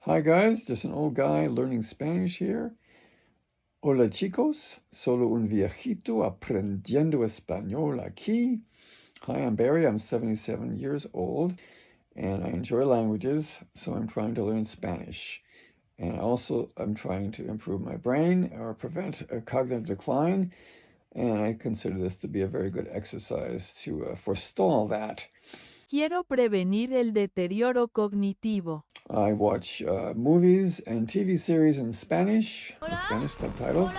Hi guys, just an old guy learning Spanish here. Hola chicos, solo un viejito aprendiendo español aquí. Hi, I'm Barry, I'm 77 years old and I enjoy languages, so I'm trying to learn Spanish. And also I'm trying to improve my brain or prevent a cognitive decline, and I consider this to be a very good exercise to forestall that. Quiero prevenir el deterioro cognitivo. I watch movies and TV series in Spanish, with Spanish subtitles,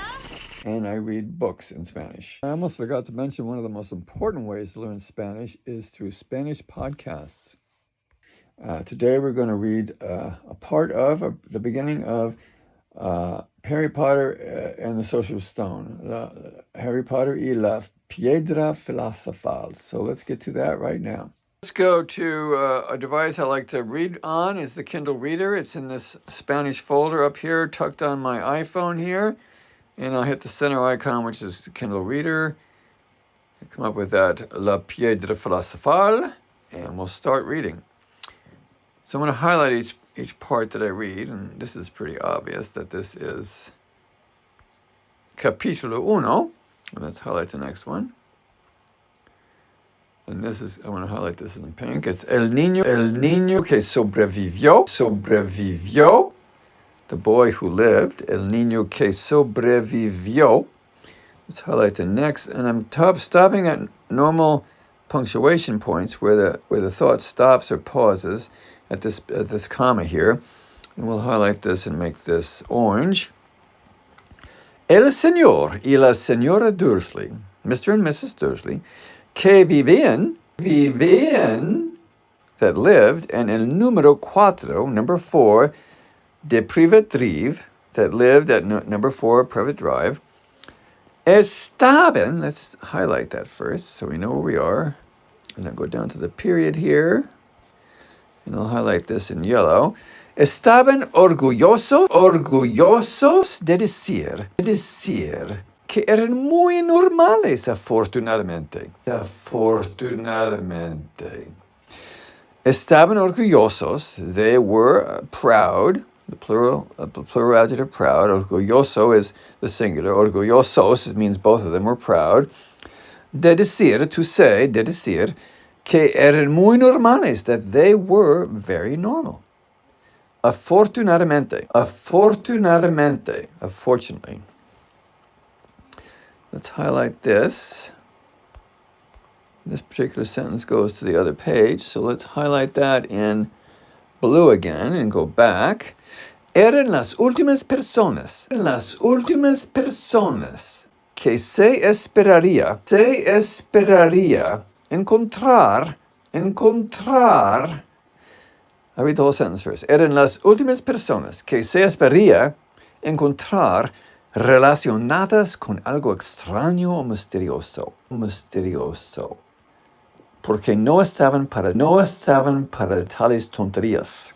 and I read books in Spanish. I almost forgot to mention one of the most important ways to learn Spanish is through Spanish podcasts. Today we're going to read a part of the beginning of Harry Potter and the Sorcerer's Stone, Harry Potter y la Piedra Filosofal. So let's get to that right now. Let's go to a device I like to read on. Is the Kindle Reader. It's in this Spanish folder up here, tucked on my iPhone here. And I'll hit the center icon, which is the Kindle Reader. I come up with that La Piedra Filosofal, and we'll start reading. So I'm going to highlight each part that I read, and this is pretty obvious that this is Capítulo 1. Let's highlight the next one. And this is, I want to highlight this in pink. It's el niño que sobrevivió, the boy who lived, el niño que sobrevivió. Let's highlight the next, and I'm stopping at normal punctuation points where the thought stops or pauses at this comma here, and we'll highlight this and make this orange. El señor y la señora Dursley, Mr. and Mrs. Dursley, que vivían, that lived, and el número 4, number 4, de Privet Drive, that lived at number 4, Privet Drive, estaban, let's highlight that first so we know where we are, and I'll go down to the period here, and I'll highlight this in yellow. Estaban orgullosos de decir que eran muy normales, afortunadamente. Estaban orgullosos, they were proud, the plural adjective proud. Orgulloso is the singular. Orgullosos, it means both of them were proud. De decir, to say, de decir, que eran muy normales, that they were very normal. Afortunadamente, fortunately. Let's highlight this. This particular sentence goes to the other page, so let's highlight that in blue again and go back. Eran las últimas personas que se esperaría encontrar. I read the whole sentence first. Eran las últimas personas que se esperaría encontrar relacionadas con algo extraño o misterioso. Porque no estaban para tales tonterías.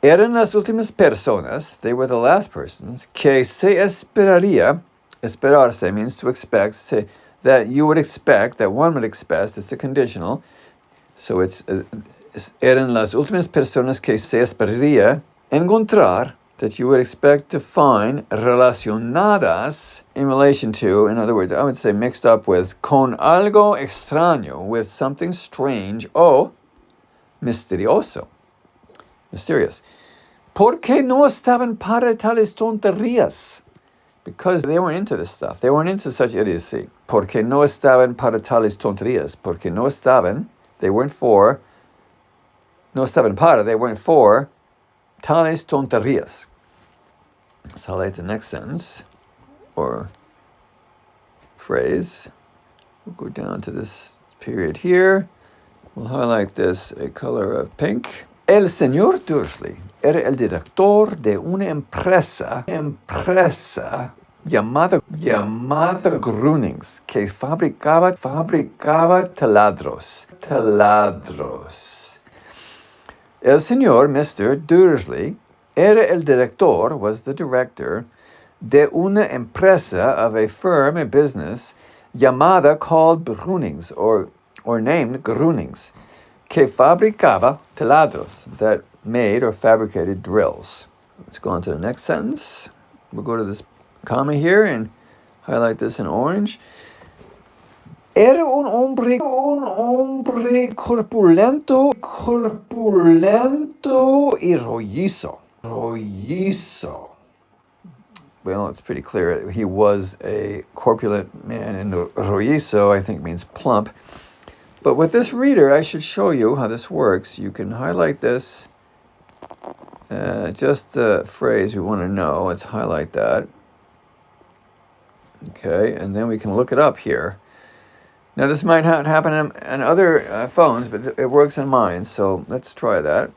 Eran las últimas personas, they were the last persons, que se esperaría, esperarse means to expect, that you would expect, that one would expect, it's a conditional. So it's, eran las últimas personas que se esperaría encontrar, that you would expect to find, relacionadas, in relation to, in other words, I would say mixed up with, con algo extraño, with something strange, o misterioso, mysterious. Porque no estaban para tales tonterías? Because they weren't into this stuff. They weren't into such idiocy. Porque no estaban para tales tonterías? Porque no estaban, they weren't for, no estaban para, they weren't for, tales tonterías. Let's highlight the next sentence, or phrase. We'll go down to this period here. We'll highlight this a color of pink. El señor Dursley era el director de una empresa llamada Grunings, que fabricaba taladros. El señor, Mr. Dursley, era el director, was the director, de una empresa, of a firm, a business, llamada, called Grunings, or named Grunings. que fabricaba taladros, that made or fabricated drills. Let's go on to the next sentence. We'll go to this comma here and highlight this in orange. Era un hombre corpulento y rollizo. Well, it's pretty clear. He was a corpulent man, and rollizo, I think, means plump. But with this reader, I should show you how this works. You can highlight this, just the phrase we want to know. Let's highlight that. Okay, and then we can look it up here. Now, this might not happen on other phones, but it works on mine, so let's try that.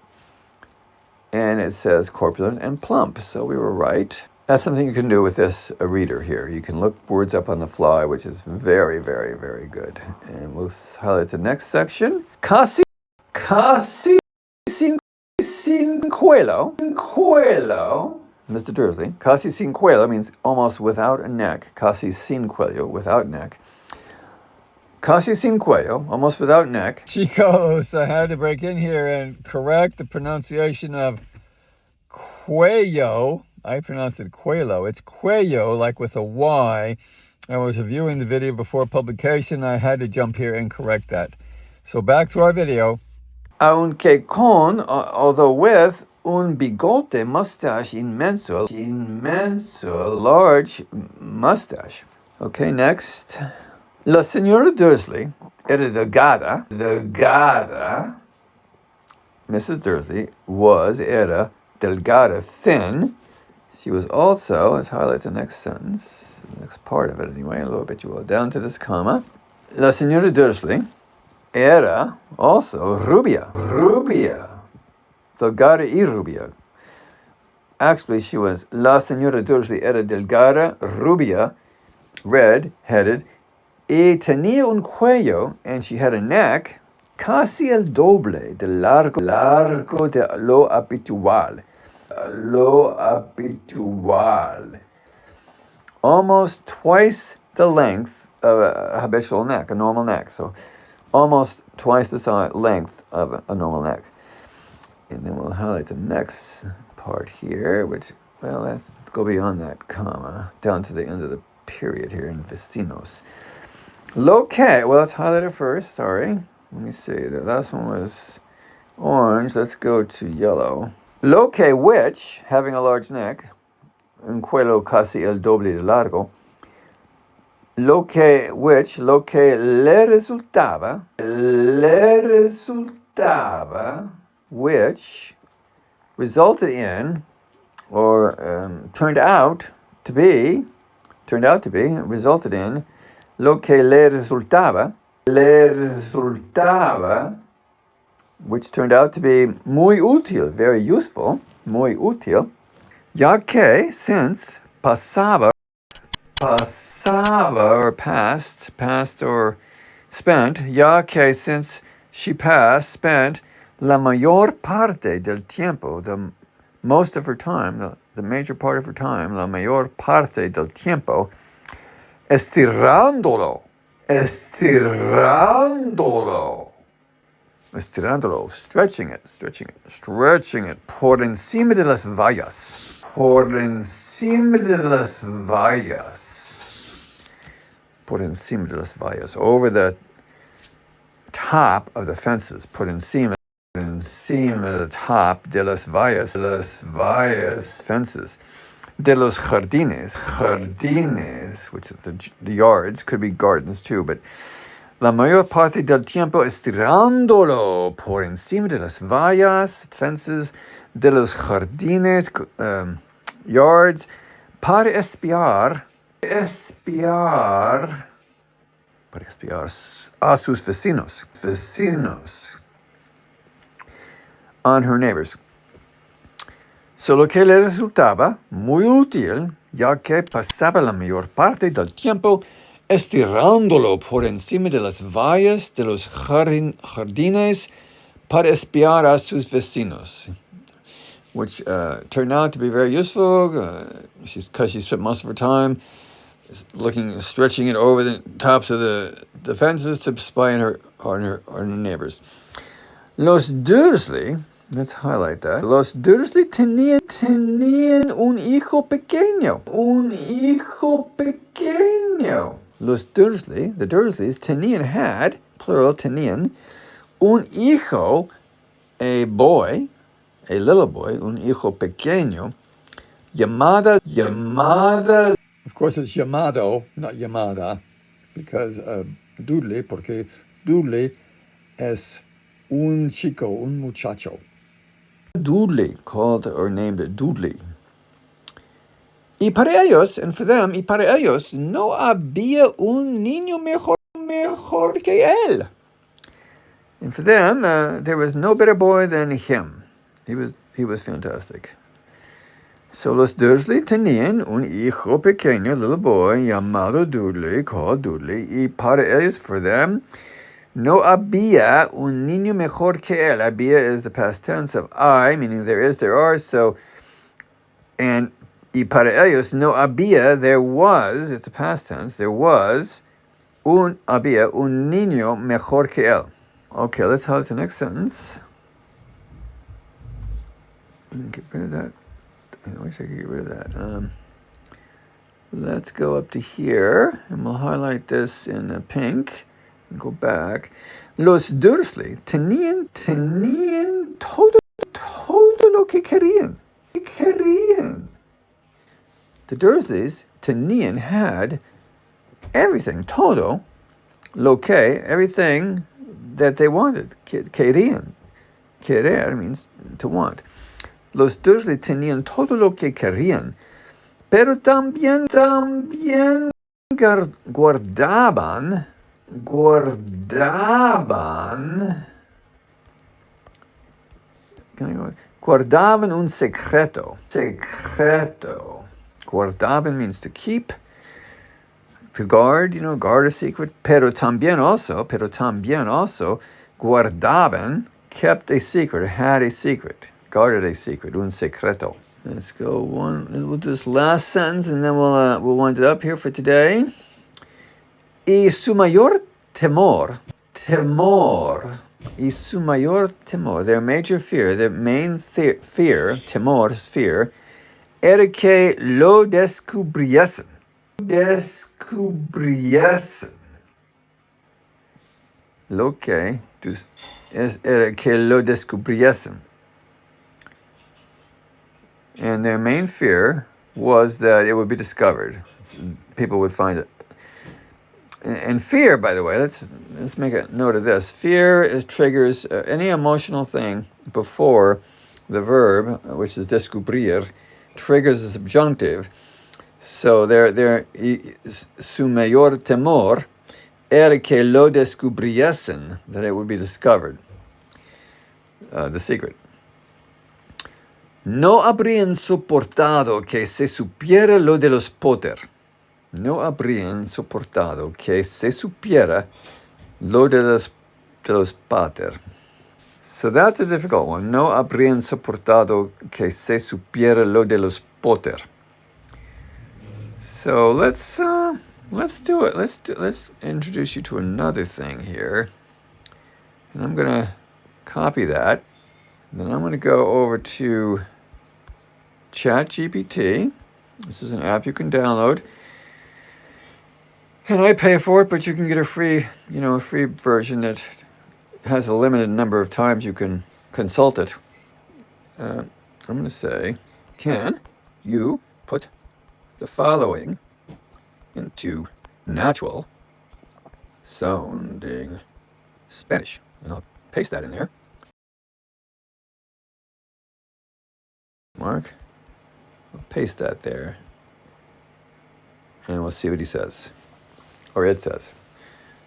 And it says corpulent and plump, so we were right. That's something you can do with this reader here. You can look words up on the fly, which is very, very, very good. And we'll highlight the next section. Casi sin cuello. Mr. Dursley. Casi sin cuello means almost without a neck. Casi sin cuello, without neck. Casi sin cuello, almost without neck. Chicos, I had to break in here and correct the pronunciation of cuello. I pronounced it cuello. It's cuello, like with a Y. I was reviewing the video before publication. I had to jump here and correct that. So back to our video. Aunque con, although with, un bigote mustache inmenso, large mustache. Okay, next. La señora Dursley era delgada. Mrs. Dursley era delgada, thin. She was also, let's highlight the next sentence, the next part of it anyway, a little bit, you will, down to this comma. La señora Dursley era also rubia. Delgada y rubia. Actually, she was La señora Dursley era delgada, rubia, red-headed, y tenía un cuello, and she had a neck, casi el doble de largo de lo habitual. Almost twice the length of a habitual neck, a normal neck. So almost twice the length of a normal neck. And then we'll highlight the next part here, which, well, let's go beyond that comma, down to the end of the period here in vecinos. Loque, well, let's highlight it first, sorry. Let me see, the last one was orange, let's go to yellow. Loque, which, having a large neck, un cuello casi el doble de largo, loque le resultaba, which resulted in, or resulted in, lo que le resultaba, which turned out to be muy útil, very useful, muy útil, ya que, since, pasaba, or passed or spent, ya que, since she spent la mayor parte del tiempo, the most of her time, the major part of her time, la mayor parte del tiempo, estirándolo, stretching it, por encima de las vallas, over the top of the fences, por encima the top de las vallas, fences, de los jardines, which is the yards, could be gardens too, but la mayor parte del tiempo estirándolo por encima de las vallas, fences, de los jardines, yards, para espiar a sus vecinos, on her neighbors. So lo que le resultaba muy útil, ya que pasaba la mayor parte del tiempo estirándolo por encima de las vallas de los jardines para espiar a sus vecinos, which turned out to be very useful, because she spent most of her time stretching it over the tops of the fences to spy on her neighbors. Los Dursley, let's highlight that. Los Dursley tenían un hijo pequeño. Un hijo pequeño. Los Dursley, the Dursleys, had, plural, tenían, un hijo, a boy, a little boy, un hijo pequeño, llamada. Of course, it's llamado, not llamada, because Dudley, porque Dudley es un chico, un muchacho. Dudley, called or named Dudley. Y para ellos, and for them, y para ellos, no había un niño mejor que él. And for them, there was no better boy than him. He was fantastic. So los Dursley tenían un hijo pequeño, little boy, llamado Dudley, called Dudley. Y para ellos, for them, no había un niño mejor que él. Había is the past tense of I, meaning there is, there are. So, and y para ellos, no había, there was, it's the past tense, there was, había un niño mejor que él. Okay, let's highlight the next sentence. Get rid of that. I wish I could get rid of that. Let's go up to here, and we'll highlight this in pink, and go back. Los Dursley tenían todo lo que querían. The Dursleys, tenían, had everything, todo lo que, everything that they wanted. Querían. Querer means to want. Los Dursley tenían todo lo que querían, pero también guardaban un secreto. Guardaban means to keep, to guard, guard a secret. Pero también also, guardaban, kept a secret, had a secret, guarded a secret, un secreto. Let's go we'll do this last sentence and then we'll wind it up here for today. Y su mayor temor, y su mayor temor, their major fear, their main fear, temor is fear, era que lo descubriesen. Lo que era que lo descubriesen. And their main fear was that it would be discovered. People would find it. And fear, by the way, let's make a note of this. Fear triggers any emotional thing before the verb, which is descubrir, triggers a subjunctive. So su mayor temor era que lo descubriesen, that it would be discovered, the secret. No habrían soportado que se supiera lo de los Potter. No habrían soportado que se supiera lo de los Potter. So that's a difficult one. No habrían soportado que se supiera lo de los Potter. So let's do it. Let's introduce you to another thing here. And I'm going to copy that. Then I'm going to go over to ChatGPT. This is an app you can download. And I pay for it, but you can get a free version that has a limited number of times you can consult it. I'm going to say, can you put the following into natural sounding Spanish? And I'll paste that in there. Mark, I'll paste that there. And we'll see what he says. Or it says.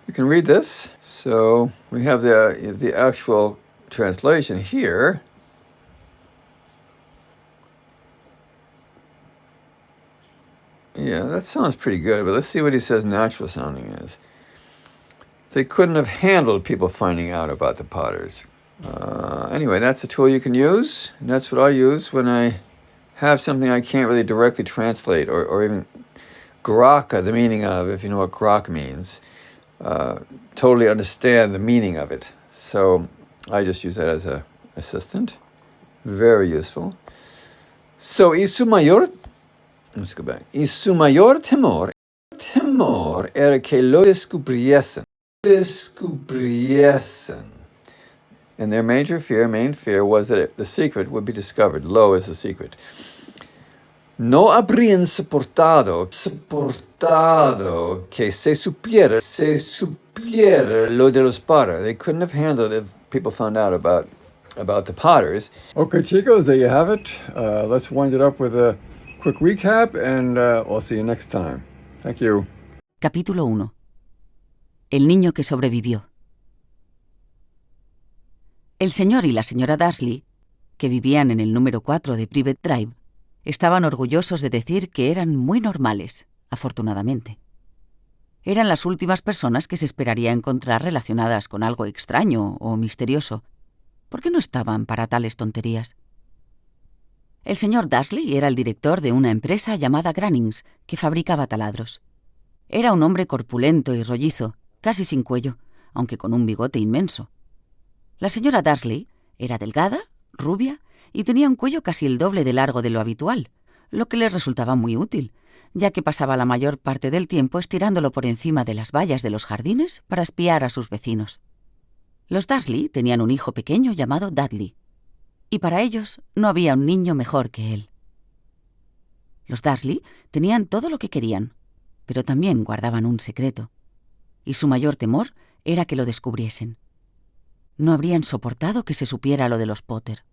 You can read this. So we have the actual translation here. Yeah, that sounds pretty good, but let's see what he says natural sounding is. They couldn't have handled people finding out about the Potters. Anyway, that's a tool you can use, and that's what I use when I have something I can't really directly translate or even grok the meaning of, if you know what grok means. Totally understand the meaning of it. So I just use that as a assistant. Very useful. So, let's go back. Y su mayor temor era que lo descubriesen. And their main fear was that the secret would be discovered. Lo is the secret. No habrían soportado que se supiera lo de los Potter. They couldn't have handled it if people found out about the Potters. Okay, chicos, there you have it. Let's wind it up with a quick recap, and I'll see you next time. Thank you. Capítulo 1. El niño que sobrevivió. El señor y la señora Dursley, que vivían en el número 4 de Privet Drive, estaban orgullosos de decir que eran muy normales, afortunadamente. Eran las últimas personas que se esperaría encontrar relacionadas con algo extraño o misterioso, porque no estaban para tales tonterías. El señor Dursley era el director de una empresa llamada Grannings, que fabricaba taladros. Era un hombre corpulento y rollizo, casi sin cuello, aunque con un bigote inmenso. La señora Dursley era delgada, rubia, y tenía un cuello casi el doble de largo de lo habitual, lo que le resultaba muy útil, ya que pasaba la mayor parte del tiempo estirándolo por encima de las vallas de los jardines para espiar a sus vecinos. Los Dursley tenían un hijo pequeño llamado Dudley, y para ellos no había un niño mejor que él. Los Dursley tenían todo lo que querían, pero también guardaban un secreto, y su mayor temor era que lo descubriesen. No habrían soportado que se supiera lo de los Potter.